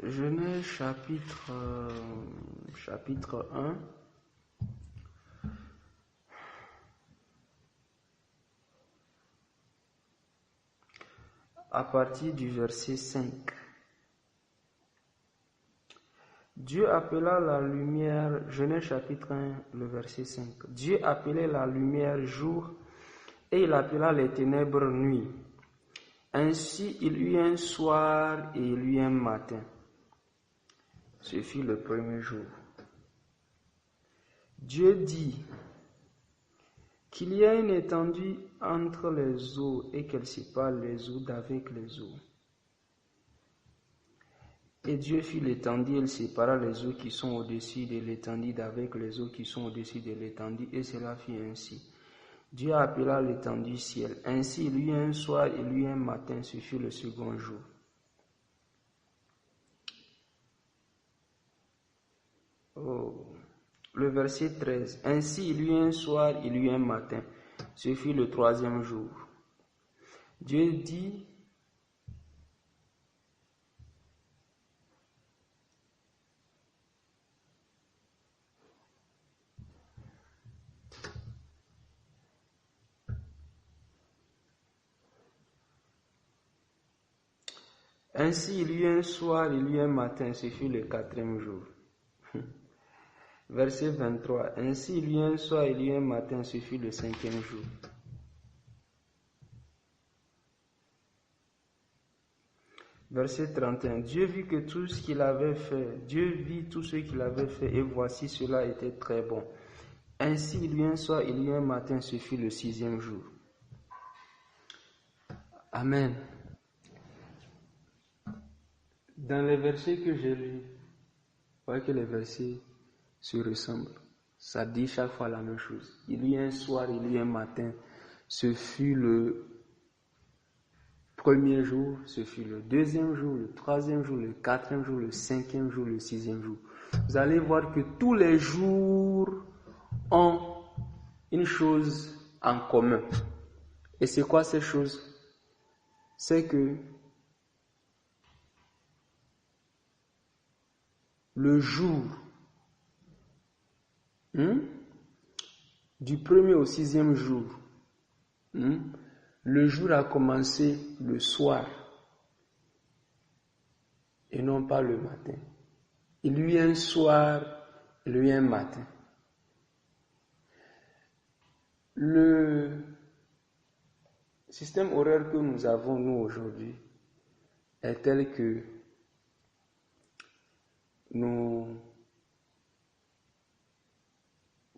Genèse chapitre 1. À partir du verset 5. Dieu appela la lumière, Genèse chapitre 1, le verset 5. Dieu appelait la lumière jour et il appela les ténèbres nuit. Ainsi il y eut un soir et il y eut un matin. Ce fut le premier jour. Dieu dit qu'il y a une étendue entre les eaux et qu'elle sépare les eaux d'avec les eaux. Et Dieu fit l'étendue, il sépara les eaux qui sont au-dessus de l'étendue d'avec les eaux qui sont au-dessus de l'étendue, et cela fit ainsi. Dieu appela l'étendue ciel. Ainsi il y eut un soir, il y eut un matin, ce fut le second jour. Le verset 13. Ainsi il y eut un soir, il y eut un matin, ce fut le troisième jour. Dieu dit, ainsi il y eut un soir, il y eut un matin, ce fut le quatrième jour. Verset 23. Ainsi il y eut un soir, il y eut un matin, ce fut le cinquième jour. Verset 31. Dieu vit que tout ce qu'il avait fait, Dieu vit tout ce qu'il avait fait, et voici cela était très bon. Ainsi il y eut un soir, il y eut un matin, ce fut le sixième jour. Amen. Dans les versets que j'ai lus, vous voyez que les versets se ressemblent. Ça dit chaque fois la même chose. Il y eut un soir, il y eut un matin. Ce fut le premier jour, ce fut le deuxième jour, le troisième jour, le quatrième jour, le cinquième jour, le sixième jour. Vous allez voir que tous les jours ont une chose en commun. Et c'est quoi ces choses? C'est que le jour du premier au sixième jour, le jour a commencé le soir et non pas le matin. Il y eut un soir, il y eut un matin. Le système horaire que nous avons, nous, aujourd'hui, est tel que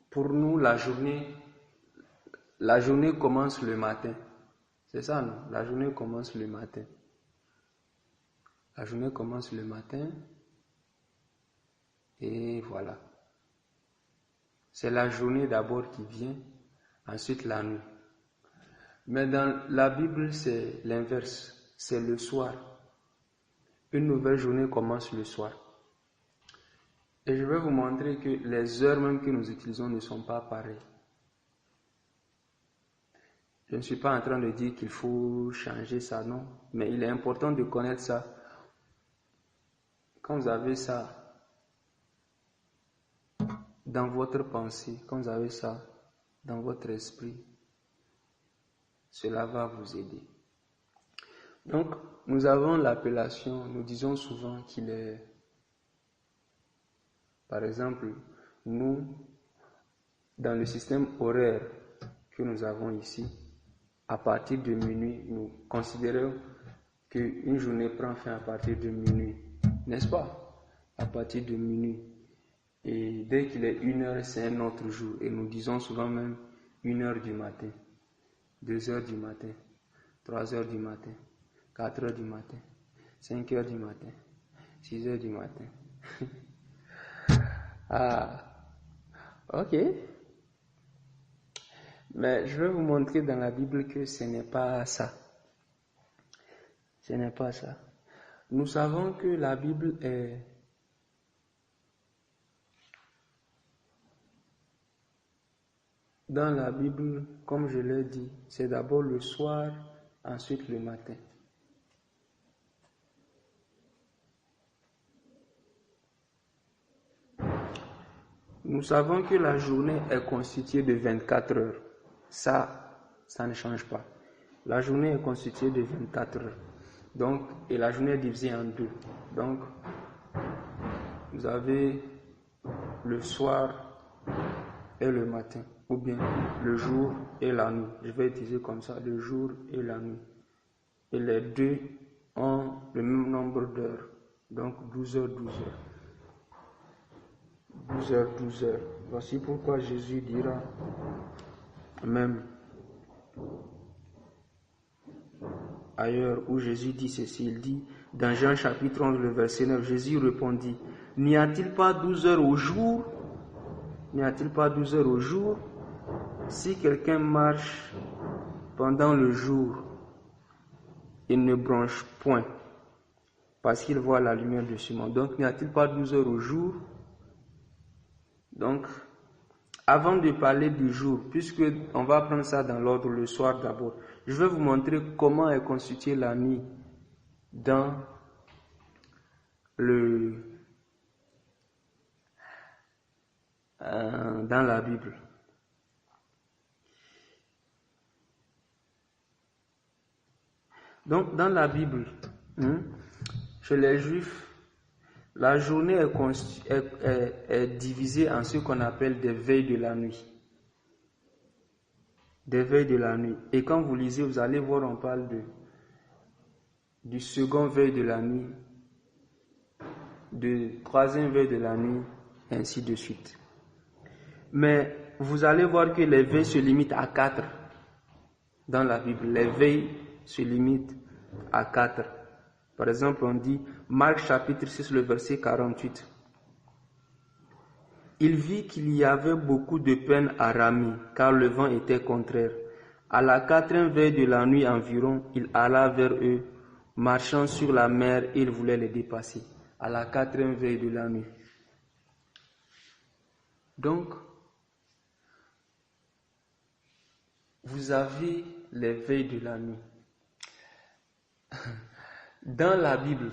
pour nous, la journée commence le matin. C'est ça, non? La journée commence le matin. La journée commence le matin et voilà. C'est la journée d'abord qui vient, ensuite la nuit. Mais dans la Bible, c'est l'inverse. C'est le soir. Une nouvelle journée commence le soir. Et je vais vous montrer que les heures même que nous utilisons ne sont pas pareilles. Je ne suis pas en train de dire qu'il faut changer ça, non. Mais il est important de connaître ça. Quand vous avez ça dans votre pensée, quand vous avez ça dans votre esprit, cela va vous aider. Donc, nous avons l'appellation, nous disons souvent qu'il est, par exemple, nous, dans le système horaire que nous avons ici, à partir de minuit, nous considérons qu'une journée prend fin à partir de minuit, n'est-ce pas? À partir de minuit. Et dès qu'il est 1h, c'est un autre jour. Et nous disons souvent même 1h du matin, 2h du matin, 3h du matin, 4h du matin, 5h du matin, 6h du matin. Ok. Mais je vais vous montrer dans la Bible que ce n'est pas ça. Ce n'est pas ça. Nous savons que la Bible est dans la Bible, comme je l'ai dit, c'est d'abord le soir, ensuite le matin. nous savons que la journée est constituée de 24 heures. Ça ne change pas. La journée est constituée de 24 heures. Donc, et la journée est divisée en deux. Donc, vous avez le soir et le matin, ou bien le jour et la nuit. Je vais utiliser comme ça, le jour et la nuit. Et les deux ont le même nombre d'heures. Donc 12 heures, 12 heures. 12 heures, 12 heures. Voici pourquoi Jésus dira même ailleurs où Jésus dit ceci, il dit dans Jean chapitre 11, le verset 9, Jésus répondit, n'y a-t-il pas 12 heures au jour? N'y a-t-il pas 12 heures au jour? Si quelqu'un marche pendant le jour, il ne bronche point, parce qu'il voit la lumière de ce monde. Donc, n'y a-t-il pas 12 heures au jour? Donc, avant de parler du jour, puisque on va prendre ça dans l'ordre, le soir d'abord, je vais vous montrer comment est constituée la nuit dans la Bible. Donc, dans la Bible, chez les Juifs, la journée est divisée en ce qu'on appelle des veilles de la nuit. Des veilles de la nuit. Et quand vous lisez, vous allez voir, on parle du second veille de la nuit, du troisième veille de la nuit, ainsi de suite. Mais vous allez voir que les veilles se limitent à 4 dans la Bible. Les veilles se limitent à 4. Par exemple, on dit, Marc chapitre 6, le verset 48. Il vit qu'il y avait beaucoup de peine à ramer, car le vent était contraire. À la 4e veille de la nuit environ, il alla vers eux, marchant sur la mer, et il voulait les dépasser. À la 4e veille de la nuit. Donc, vous avez les veilles de la nuit. Dans la Bible,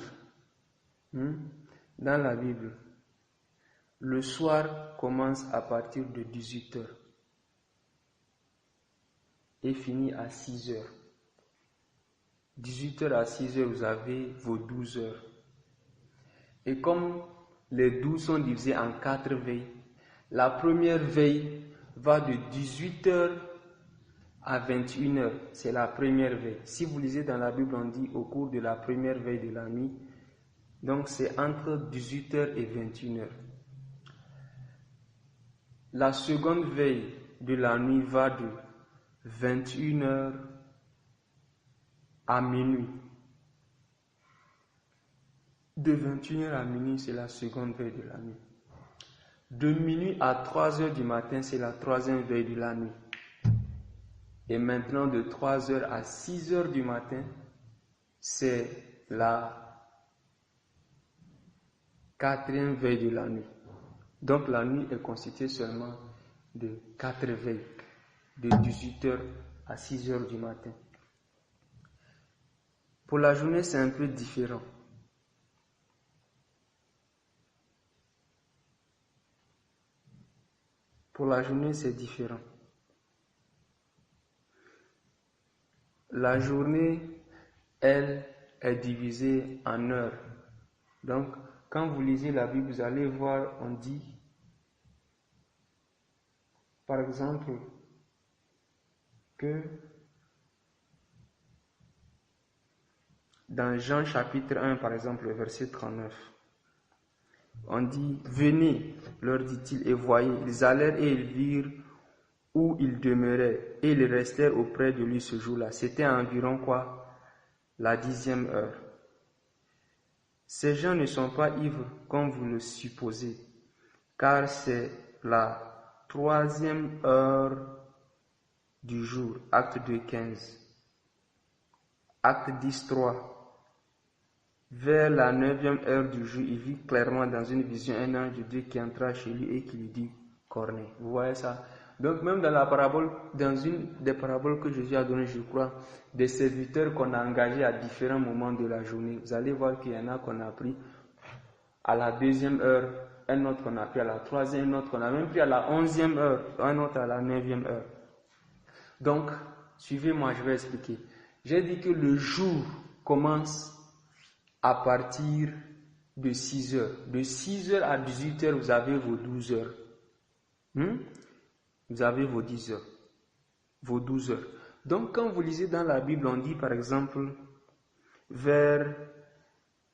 le soir commence à partir de 18 heures et finit à 6 heures. 18 heures à 6 heures, vous avez vos 12 heures. Et comme les 12 sont divisés en 4 veilles, la première veille va de 18 heures à 21 heures. C'est la première veille. Si vous lisez dans la Bible, on dit au cours de la première veille de la nuit. Donc c'est entre 18 heures et 21 heures. La seconde veille de la nuit va de 21 heures à minuit. De 21 heures à minuit, c'est la seconde veille de la nuit. De minuit à 3 heures du matin, c'est la troisième veille de la nuit. Et maintenant, de 3 heures à 6 heures du matin, c'est la 4e veille de la nuit. Donc la nuit est constituée seulement de 4 veilles, de 18 heures à 6 heures du matin. Pour la journée, c'est un peu différent. Pour la journée, c'est différent. La journée, elle, est divisée en heures. Donc, quand vous lisez la Bible, vous allez voir, on dit, par exemple, que dans Jean chapitre 1, par exemple, le verset 39, on dit, venez, leur dit-il, et voyez, ils allèrent et ils virent où ils demeuraient, et ils restèrent auprès de lui ce jour-là. C'était environ quoi? La 10e heure. Ces gens ne sont pas ivres comme vous le supposez, car c'est la 3e heure du jour, acte 2, 15. Acte 10, 3. Vers la 9e heure du jour, il vit clairement dans une vision un ange de Dieu qui entra chez lui et qui lui dit Corneille. Vous voyez ça? Donc même dans la parabole, dans une des paraboles que Jésus a données, je crois, des serviteurs qu'on a engagés à différents moments de la journée, vous allez voir qu'il y en a qu'on a pris à la 2e heure un autre qu'on a pris à la 3e, un autre qu'on a même pris à la 11e heure, un autre à la 9e heure. Donc, suivez-moi, je vais expliquer. J'ai dit que le jour commence à partir de 6 heures. De 6 heures à 18 heures, vous avez vos 12 heures. Vous avez vos 10 heures. Vos 12 heures. Donc, quand vous lisez dans la Bible, on dit par exemple, vers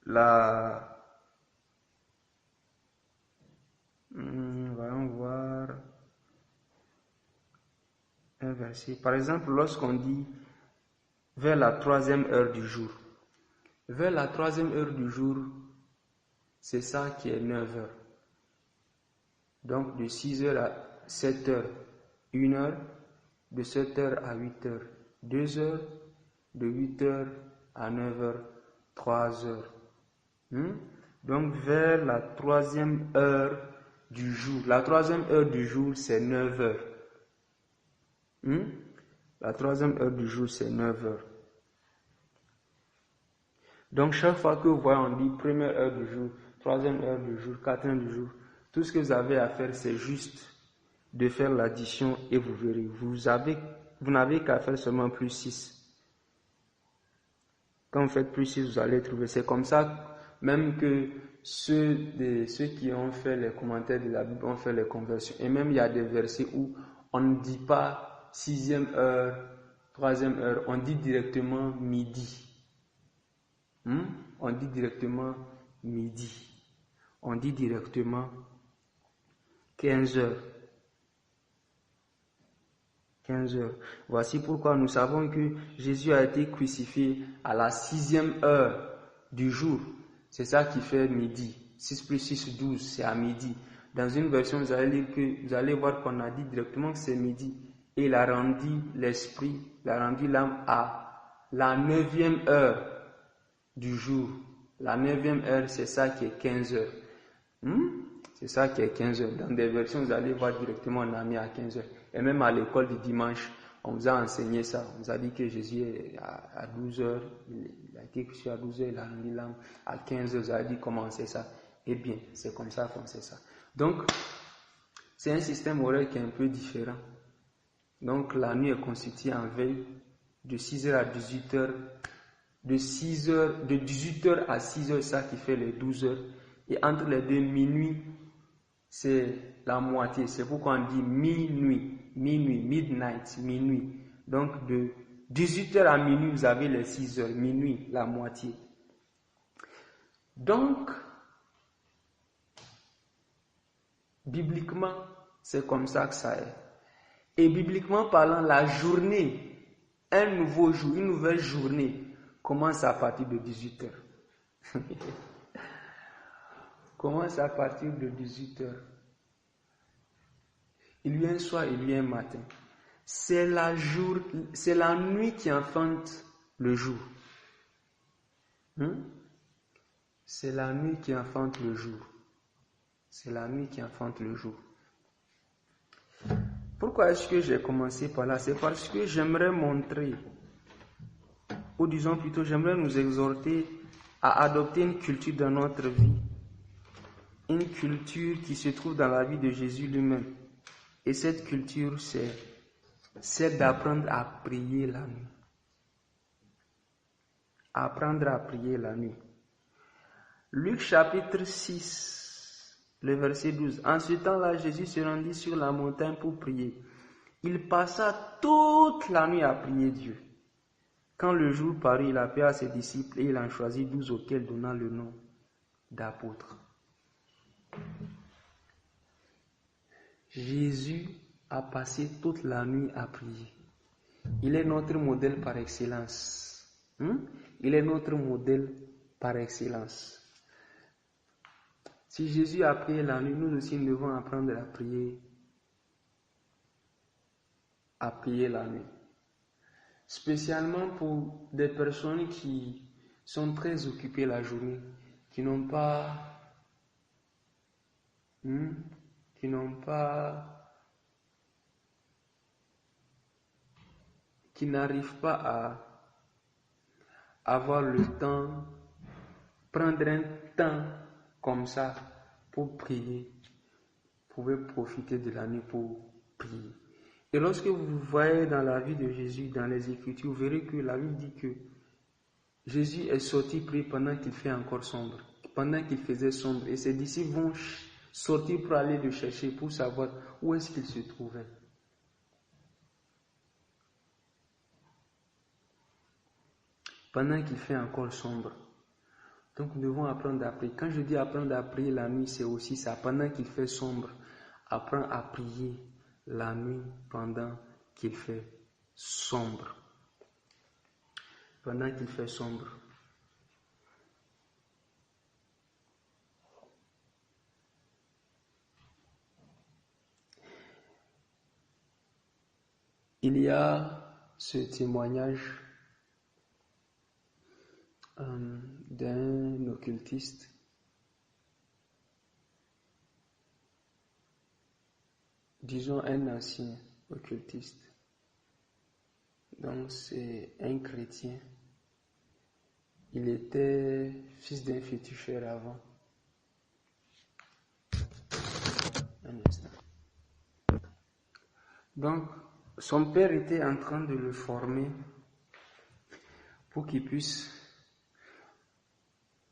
la... voyons voir un verset. Par exemple, lorsqu'on dit vers la 3e heure du jour. Vers la 3e heure du jour, c'est ça qui est 9 heures. Donc, de 6 heures à 7 heures, 1 heure. De 7 heures à 8 heures, 2 heures. De 8 heures à 9 heures, 3 heures. Donc, vers la 3e heure du jour. La 3e heure du jour, c'est 9 heures. La 3e heure du jour, c'est 9 heures. Donc, chaque fois que vous voyez, on dit 1re heure du jour, 3e heure du jour, 4e du jour, tout ce que vous avez à faire, c'est juste de faire l'addition et vous verrez. Vous n'avez qu'à faire seulement plus 6. Quand vous faites plus 6, vous allez trouver. C'est comme ça, même que ceux qui ont fait les commentaires de la Bible ont fait les conversions. Et même il y a des versets où on ne dit pas 6e heure, 3e heure, on dit directement midi. On dit directement midi. On dit directement 15 heures. 15 heures. Voici pourquoi nous savons que Jésus a été crucifié à la 6e heure du jour. C'est ça qui fait midi. 6 plus 6, 12, c'est à midi. Dans une version, vous allez voir qu'on a dit directement que c'est midi. Et il a rendu l'esprit, il a rendu l'âme à la 9e heure du jour. La 9e heure, c'est ça qui est 15 heures. C'est ça qui est 15 heures. Dans des versions, vous allez voir directement, on a mis à 15 heures. Et même à l'école du dimanche, on vous a enseigné ça. On vous a dit que Jésus est à 12 heures. Il a été crucifié à 12 heures, il a rendu l'âme à 15 heures. Vous avez dit comment c'est ça. Eh bien, c'est comme ça qu'on sait ça. Donc, c'est un système horaire qui est un peu différent. Donc, la nuit est constituée en veille de 6 heures à 18 heures. De 18 heures à 6 heures, ça qui fait les 12 heures. Et entre les deux, minuit, c'est la moitié. C'est pourquoi on dit minuit, midnight, minuit. Donc de 18h à minuit, vous avez les 6 heures. Minuit, la moitié. Donc, bibliquement, c'est comme ça que ça est. Et bibliquement parlant, la journée, un nouveau jour, une nouvelle journée, commence à partir de 18h. Commence à partir de 18h. Il y a un soir, il y a un matin. C'est la nuit qui enfante le jour. C'est la nuit qui enfante le jour. C'est la nuit qui enfante le jour. Pourquoi est-ce que j'ai commencé par là? C'est parce que j'aimerais montrer, ou disons plutôt, j'aimerais nous exhorter à adopter une culture dans notre vie. Une culture qui se trouve dans la vie de Jésus lui-même. Et cette culture, c'est d'apprendre à prier la nuit. Apprendre à prier la nuit. Luc chapitre 6, le verset 12. En ce temps-là, Jésus se rendit sur la montagne pour prier. Il passa toute la nuit à prier Dieu. Quand le jour parut, il appela ses disciples et il en choisit 12 auxquels donna le nom d'apôtres. Jésus a passé toute la nuit à prier. Il est notre modèle par excellence. Il est notre modèle par excellence. Si Jésus a prié la nuit, nous aussi nous devons apprendre à prier la nuit. Spécialement pour des personnes qui sont très occupées la journée, qui n'arrivent pas à avoir le temps, prendre un temps comme ça pour prier. Vous pouvez profiter de la nuit pour prier. Et lorsque vous voyez dans la vie de Jésus, dans les Écritures, vous verrez que la Bible dit que Jésus est sorti prier pendant qu'il fait encore sombre, pendant qu'il faisait sombre. Et ses disciples vont sortir pour aller le chercher, pour savoir où est-ce qu'il se trouvait. Pendant qu'il fait encore sombre. Donc nous devons apprendre à prier. Quand je dis apprendre à prier la nuit, c'est aussi ça. Pendant qu'il fait sombre, apprendre à prier la nuit pendant qu'il fait sombre. Pendant qu'il fait sombre. Il y a ce témoignage d'un occultiste disons un ancien occultiste. Donc c'est un chrétien. Il était fils d'un féticheur avant. Un instant. Donc son père était en train de le former pour qu'il puisse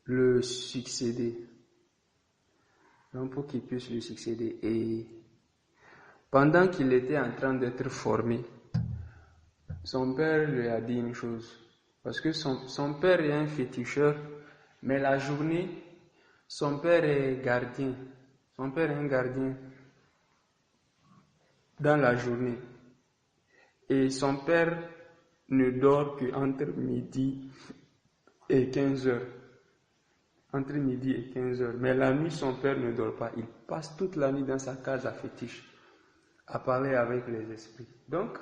le succéder. Donc pour qu'il puisse le succéder. Et pendant qu'il était en train d'être formé, son père lui a dit une chose. Parce que son père est un féticheur, mais la journée, son père est gardien. Son père est un gardien dans la journée. Et son père ne dort qu'entre midi et 15 heures. Entre midi et 15 heures. Mais la nuit, son père ne dort pas. Il passe toute la nuit dans sa case à fétiche, à parler avec les esprits. Donc,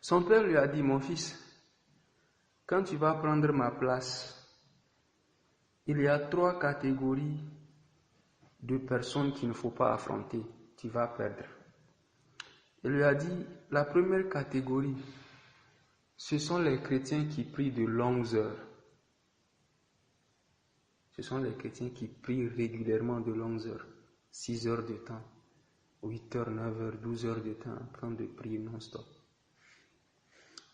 son père lui a dit, mon fils, quand tu vas prendre ma place, il y a 3 catégories de personnes qu'il ne faut pas affronter. Tu vas perdre. Il lui a dit, la première catégorie, ce sont les chrétiens qui prient de longues heures. Ce sont les chrétiens qui prient régulièrement de longues heures. 6 heures de temps, 8 heures, 9 heures, 12 heures de temps, en train de prier non-stop.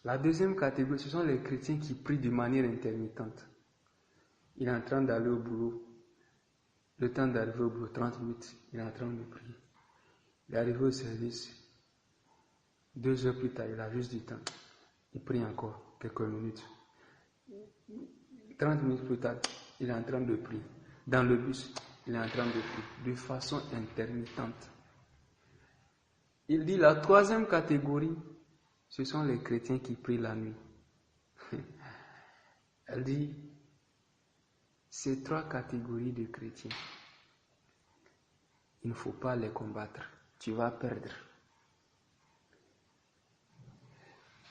La deuxième catégorie, ce sont les chrétiens qui prient de manière intermittente. Il est en train d'aller au boulot. Le temps d'arriver au boulot, 30 minutes, il est en train de prier. Il est arrivé au service. 2 heures plus tard, il a juste du temps. Il prie encore quelques minutes. 30 minutes plus tard, il est en train de prier. Dans le bus, il est en train de prier. De façon intermittente. Il dit la troisième catégorie, ce sont les chrétiens qui prient la nuit. Elle dit, ces 3 catégories de chrétiens, il ne faut pas les combattre. Tu vas perdre.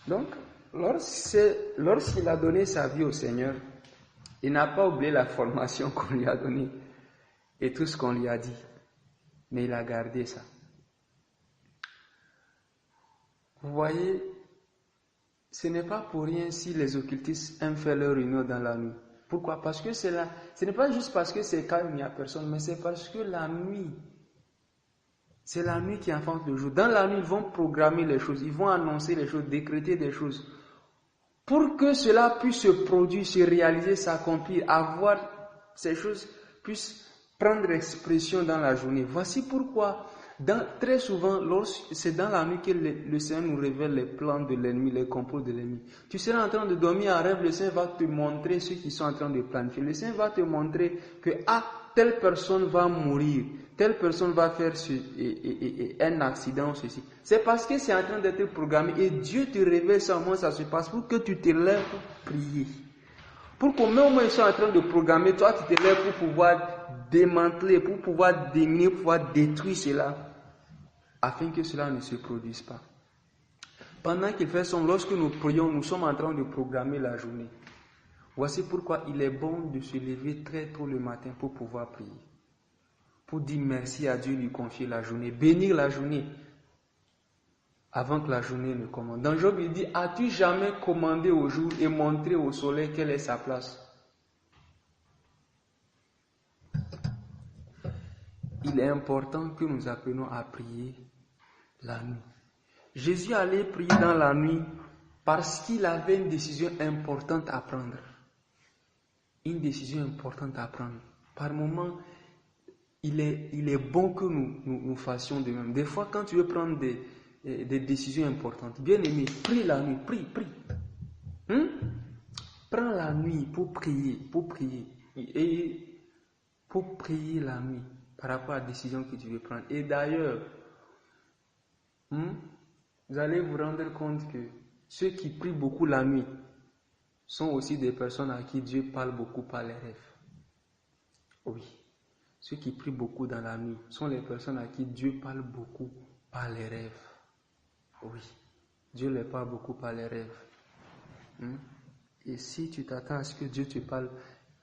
Donc, lorsqu'il a donné sa vie au Seigneur, il n'a pas oublié la formation qu'on lui a donnée et tout ce qu'on lui a dit. Mais il a gardé ça. Vous voyez, ce n'est pas pour rien si les occultistes aiment faire leur réunion dans la nuit. Pourquoi? Parce que ce n'est pas juste parce que c'est calme, il n'y a personne, mais c'est parce que la nuit, c'est la nuit qui enfante le jour. Dans la nuit, ils vont programmer les choses, ils vont annoncer les choses, décréter des choses. Pour que cela puisse se produire, se réaliser, s'accomplir, avoir ces choses puissent prendre expression dans la journée. Voici pourquoi, très souvent, c'est dans la nuit que le Seigneur nous révèle les plans de l'ennemi, les complots de l'ennemi. Tu seras en train de dormir en rêve, le Seigneur va te montrer ceux qui sont en train de planifier. Le Seigneur va te montrer que telle personne va mourir, telle personne va faire un accident, ceci. C'est parce que c'est en train d'être programmé et Dieu te révèle ça, au moins ça se passe pour que tu te lèves pour prier. Pour qu'au moment où ils sont en train de programmer, toi tu te lèves pour pouvoir démanteler, pour pouvoir déminer, pour pouvoir détruire cela, afin que cela ne se produise pas. Pendant qu'il fait sombre, lorsque nous prions, nous sommes en train de programmer la journée. Voici pourquoi il est bon de se lever très tôt le matin pour pouvoir prier. Pour dire merci à Dieu, lui confier la journée, bénir la journée avant que la journée ne commence. Dans Job, il dit, as-tu jamais commandé au jour et montré au soleil quelle est sa place? il est important que nous apprenions à prier la nuit. Jésus allait prier dans la nuit parce qu'il avait une décision importante à prendre. Une décision importante à prendre. Par moments, il est bon que nous fassions de même. Des fois, quand tu veux prendre des décisions importantes, bien aimé, prie la nuit, prie. Prends la nuit pour prier. Et pour prier la nuit par rapport à la décision que tu veux prendre. Et d'ailleurs, vous allez vous rendre compte que ceux qui prient beaucoup la nuit sont aussi des personnes à qui Dieu parle beaucoup par les rêves. Oui. Ceux qui prient beaucoup dans la nuit sont les personnes à qui Dieu parle beaucoup par les rêves. Oui. Dieu les parle beaucoup par les rêves. Et si tu t'attends à ce que Dieu te parle,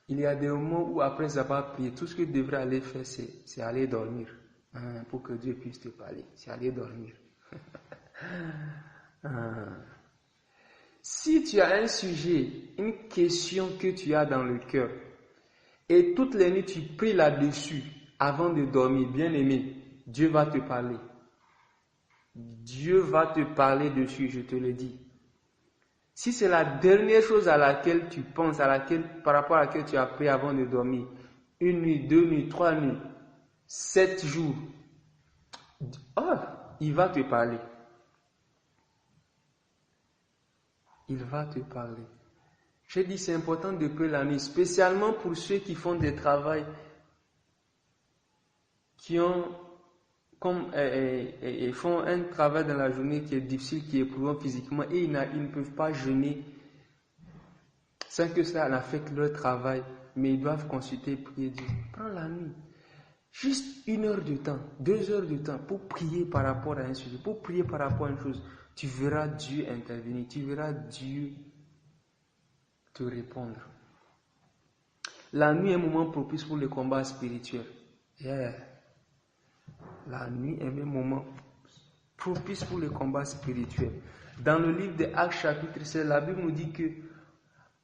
il y a des moments où après avoir prié, tout ce que tu devrais aller faire, c'est aller dormir. Pour que Dieu puisse te parler. C'est aller dormir. Si tu as un sujet, une question que tu as dans le cœur, et toutes les nuits tu pries là-dessus avant de dormir, bien aimé, Dieu va te parler. Dieu va te parler dessus, je te le dis. Si c'est la dernière chose à laquelle tu penses, par rapport à laquelle tu as prié avant de dormir, 1 nuit, 2 nuits, 3 nuits, 7 jours, il va te parler. Il va te parler. J'ai dit c'est important de prier la nuit, spécialement pour ceux qui font des travails qui font un travail dans la journée qui est difficile, qui est éprouvant physiquement, et ils ne peuvent pas jeûner sans que cela n'affecte leur travail, mais ils doivent consulter et prier Dieu. Prends la nuit. Juste 1 heure de temps, 2 heures de temps pour prier par rapport à un sujet, pour prier par rapport à une chose. Tu verras Dieu intervenir, tu verras Dieu te répondre. La nuit est un moment propice pour le combat spirituel. La nuit est un moment propice pour le combat spirituel. Dans le livre de Actes chapitre 16, la Bible nous dit que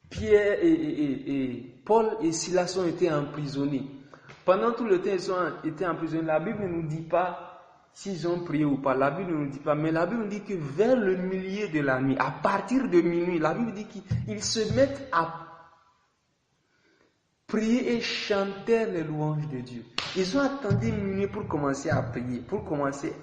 Pierre et Paul et Silas ont été emprisonnés. Pendant tout le temps, ils ont été emprisonnés. La Bible ne nous dit pas s'ils ont prié ou pas. La Bible ne nous dit pas. Mais la Bible nous dit que vers le milieu de la nuit, à partir de minuit, la Bible dit qu'ils se mettent à prier et chanter les louanges de Dieu. Ils ont attendu minuit pour commencer à prier. Pour commencer,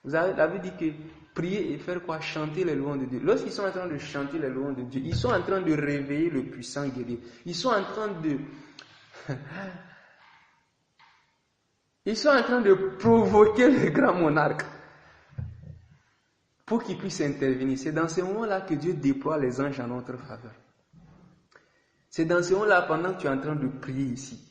Vous avez, la Bible dit que prier et faire quoi? Chanter les louanges de Dieu. Lorsqu'ils sont en train de chanter les louanges de Dieu, ils sont en train de réveiller le puissant guerrier. Ils sont en train de provoquer le grand monarque pour qu'il puisse intervenir. C'est dans ce moment-là que Dieu déploie les anges en notre faveur. C'est dans ce moment-là, pendant que tu es en train de prier ici,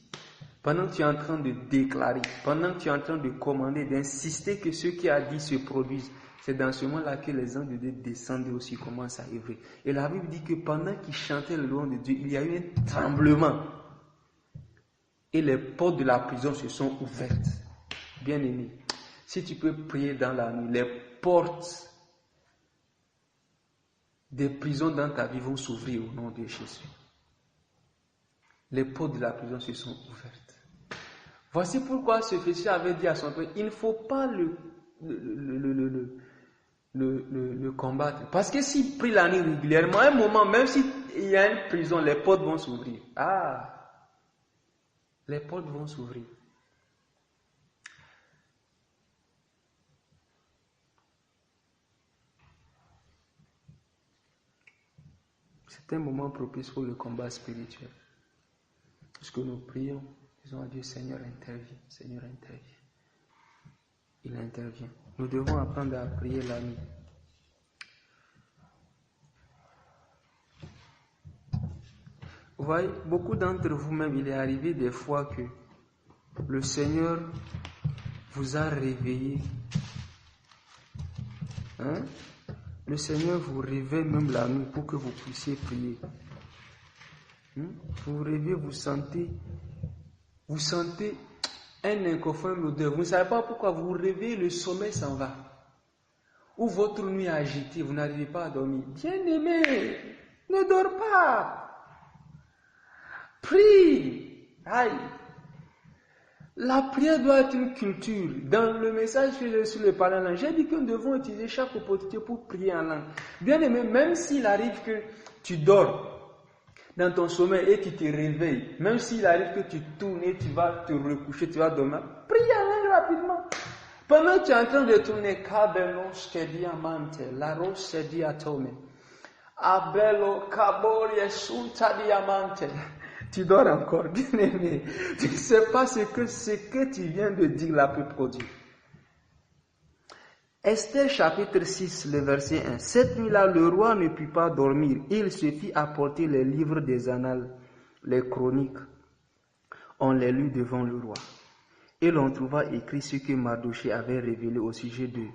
pendant que tu es en train de déclarer, pendant que tu es en train de commander, d'insister que ce qui a dit se produise, c'est dans ce moment-là que les anges de Dieu descendent et aussi commencent à œuvrer. Et la Bible dit que pendant qu'ils chantaient le nom de Dieu, il y a eu un tremblement. Et les portes de la prison se sont ouvertes. Bien aimé, si tu peux prier dans la nuit, les portes des prisons dans ta vie vont s'ouvrir au nom de Jésus. Les portes de la prison se sont ouvertes. Voici pourquoi ce fils avait dit à son père, il ne faut pas le combattre. Parce que s'il prie la nuit régulièrement, à un moment, même s'il y a une prison, les portes vont s'ouvrir. Les portes vont s'ouvrir. C'est un moment propice pour le combat spirituel. Lorsque nous prions, disons à Dieu, Seigneur, interviens. Seigneur, interviens. Il intervient. Nous devons apprendre à prier la nuit. Vous voyez, beaucoup d'entre vous-même, il est arrivé des fois que le Seigneur vous a réveillé. Le Seigneur vous réveille même la nuit pour que vous puissiez prier. Vous rêvez, vous sentez un inconfort, l'odeur. Vous ne savez pas pourquoi vous rêvez, le sommeil s'en va. Ou votre nuit est agitée, vous n'arrivez pas à dormir. Bien-aimé, ne dors pas. Prie. La prière doit être une culture. Dans le message que j'ai sur le parler en langue, j'ai dit que nous devons utiliser chaque opportunité pour prier en langue. Bien aimé, même s'il arrive que tu dors dans ton sommeil et tu te réveilles, même s'il arrive que tu tournes et tu vas te recoucher, tu vas dormir, prie en langue rapidement. Pendant que tu es en train de tourner, Kabelo Diamante, la Rose Diatome, Abelo Caboria Sunta Diamante. Tu dors encore, bien aimé. Tu ne sais pas ce que tu viens de dire là peut produire. Esther chapitre 6, le verset 1. Cette nuit-là, le roi ne put pas dormir. Il se fit apporter les livres des annales, les chroniques. On les lut devant le roi. Et l'on trouva écrit ce que Mardochée avait révélé au sujet de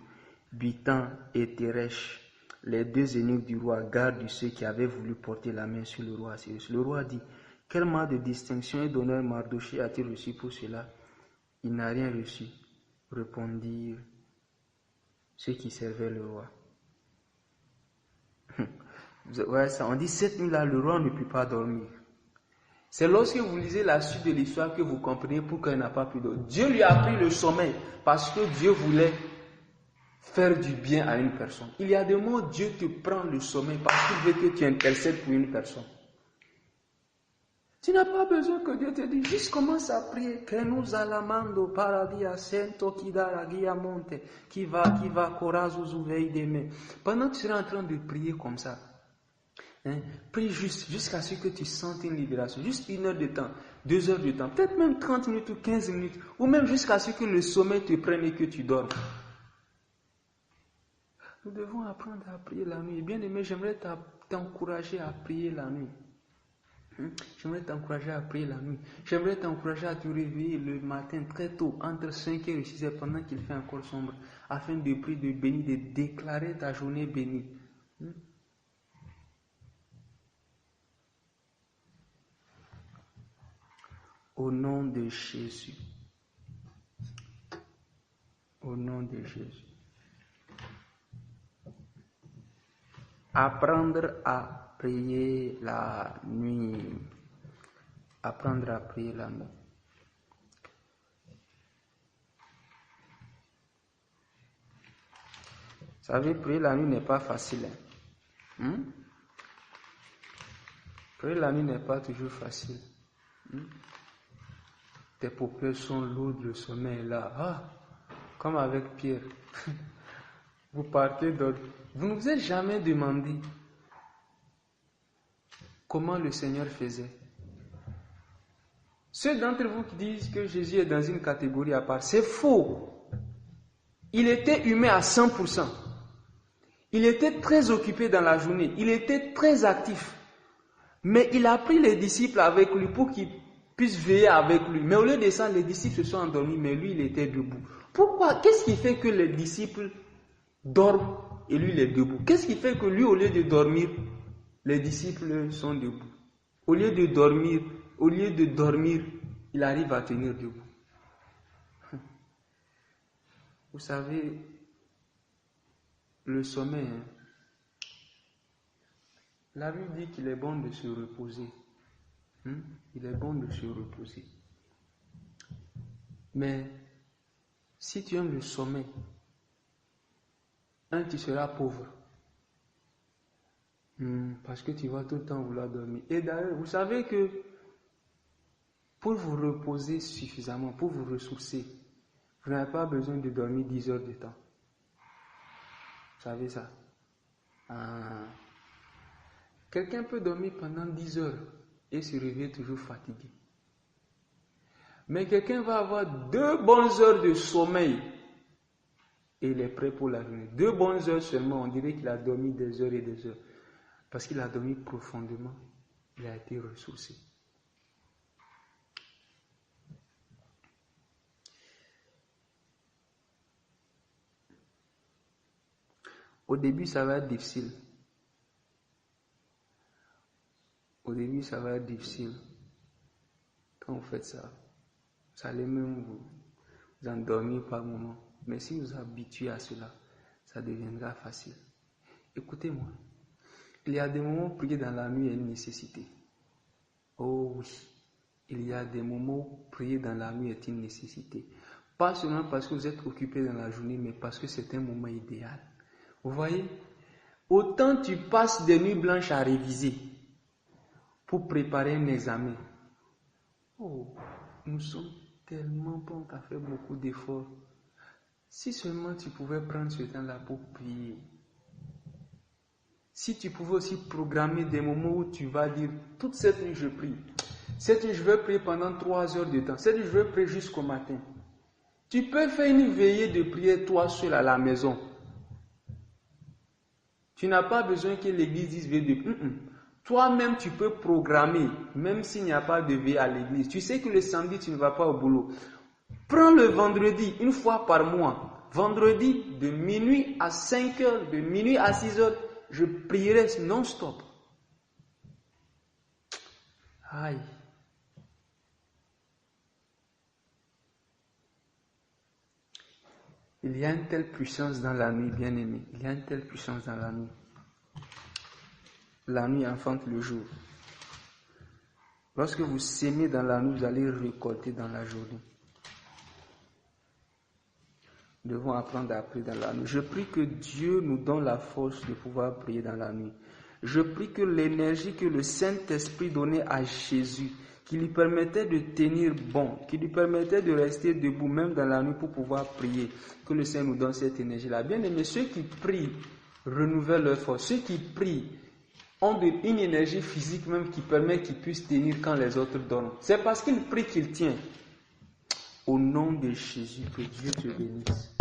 Bitan et Teresh, les deux eunuques du roi, gardes de ceux qui avaient voulu porter la main sur le roi Cyrus. Le roi dit, quel marque de distinction et d'honneur Mardochée a-t-il reçu pour cela? Il n'a rien reçu, répondirent ceux qui servaient le roi. Ouais, ça, on dit cette nuit-là, le roi ne put pas dormir. C'est lorsque vous lisez la suite de l'histoire que vous comprenez pourquoi il n'a pas pu dormir. Dieu lui a pris le sommeil parce que Dieu voulait faire du bien à une personne. Il y a des moments où Dieu te prend le sommeil parce qu'il veut que tu intercèdes pour une personne. Tu n'as pas besoin que Dieu te dise, juste commence à prier. Que nous alamando paradia sento kidara monte qui va corazo veille demain. Pendant que tu seras en train de prier comme ça, prie jusqu'à ce que tu sentes une libération. Juste 1 heure de temps, 2 heures de temps, peut-être même 30 minutes ou 15 minutes, ou même jusqu'à ce que le sommeil te prenne et que tu dormes. Nous devons apprendre à prier la nuit. Bien aimé, j'aimerais t'encourager à prier la nuit. J'aimerais t'encourager à prier la nuit. J'aimerais t'encourager à te réveiller le matin très tôt, entre 5h et 6h, pendant qu'il fait encore sombre, afin de prier, de bénir, de déclarer ta journée bénie. Au nom de Jésus. Au nom de Jésus. Apprendre à prier la nuit. Apprendre à prier la nuit. Vous savez, prier la nuit n'est pas facile. Prier la nuit n'est pas toujours facile. Tes paupières sont lourdes, le sommeil est là. Comme avec Pierre. Vous partez d'autres. Vous ne vous êtes jamais demandé comment le Seigneur faisait. Ceux d'entre vous qui disent que Jésus est dans une catégorie à part, c'est faux. Il était humain à 100%. Il était très occupé dans la journée. Il était très actif. Mais il a pris les disciples avec lui pour qu'ils puissent veiller avec lui. Mais au lieu de ça, les disciples se sont endormis, mais lui, il était debout. Pourquoi? Qu'est-ce qui fait que les disciples dorment et lui, il est debout? Qu'est-ce qui fait que lui, au lieu de dormir, les disciples sont debout? Au lieu de dormir, il arrive à tenir debout. Vous savez, le sommeil, la Bible dit qu'il est bon de se reposer. Il est bon de se reposer. Mais si tu aimes le sommeil, tu seras pauvre. Parce que tu vas tout le temps vouloir dormir. Et d'ailleurs, vous savez que pour vous reposer suffisamment, pour vous ressourcer, vous n'avez pas besoin de dormir 10 heures de temps. Vous savez ça? Quelqu'un peut dormir pendant 10 heures et se réveiller toujours fatigué. Mais quelqu'un va avoir 2 bonnes heures de sommeil et il est prêt pour la journée. 2 bonnes heures seulement, on dirait qu'il a dormi des heures et des heures. Parce qu'il a dormi profondément, il a été ressourcé. Au début, ça va être difficile. Au début, ça va être difficile. Quand vous faites ça, vous allez même vous endormir par moment. Mais si vous vous habituez à cela, ça deviendra facile. Écoutez-moi. Il y a des moments où prier dans la nuit est une nécessité. Oh oui. il y a des moments où prier dans la nuit est une nécessité. Pas seulement parce que vous êtes occupé dans la journée, mais parce que c'est un moment idéal. Vous voyez, autant tu passes des nuits blanches à réviser pour préparer un examen. Oh, nous sommes tellement bons à faire beaucoup d'efforts. Si seulement tu pouvais prendre ce temps-là pour prier. Si tu pouvais aussi programmer des moments où tu vas dire, toute cette nuit je prie. Cette nuit je vais prier pendant 3 heures de temps. Cette nuit je vais prier jusqu'au matin. Tu peux faire une veillée de prière toi seul à la maison. Tu n'as pas besoin que l'église dise veillée de prière. Toi-même tu peux programmer, même s'il n'y a pas de veillée à l'église. Tu sais que le samedi tu ne vas pas au boulot. Prends le vendredi, une fois par mois. Vendredi, de minuit à 5 heures, de minuit à 6 heures, je prierai non-stop. Aïe. Il y a une telle puissance dans la nuit, bien-aimé. Il y a une telle puissance dans la nuit. La nuit enfante le jour. Lorsque vous sémez dans la nuit, vous allez récolter dans la journée. Nous devons apprendre à prier dans la nuit. Je prie que Dieu nous donne la force de pouvoir prier dans la nuit. Je prie que l'énergie que le Saint-Esprit donnait à Jésus, qui lui permettait de tenir bon, qui lui permettait de rester debout même dans la nuit pour pouvoir prier, que le Seigneur nous donne cette énergie-là. Bien aimé, ceux qui prient renouvellent leur force. Ceux qui prient ont une énergie physique même qui permet qu'ils puissent tenir quand les autres dorment. C'est parce qu'ils prient qu'ils tiennent. Au nom de Jésus, que Dieu te bénisse.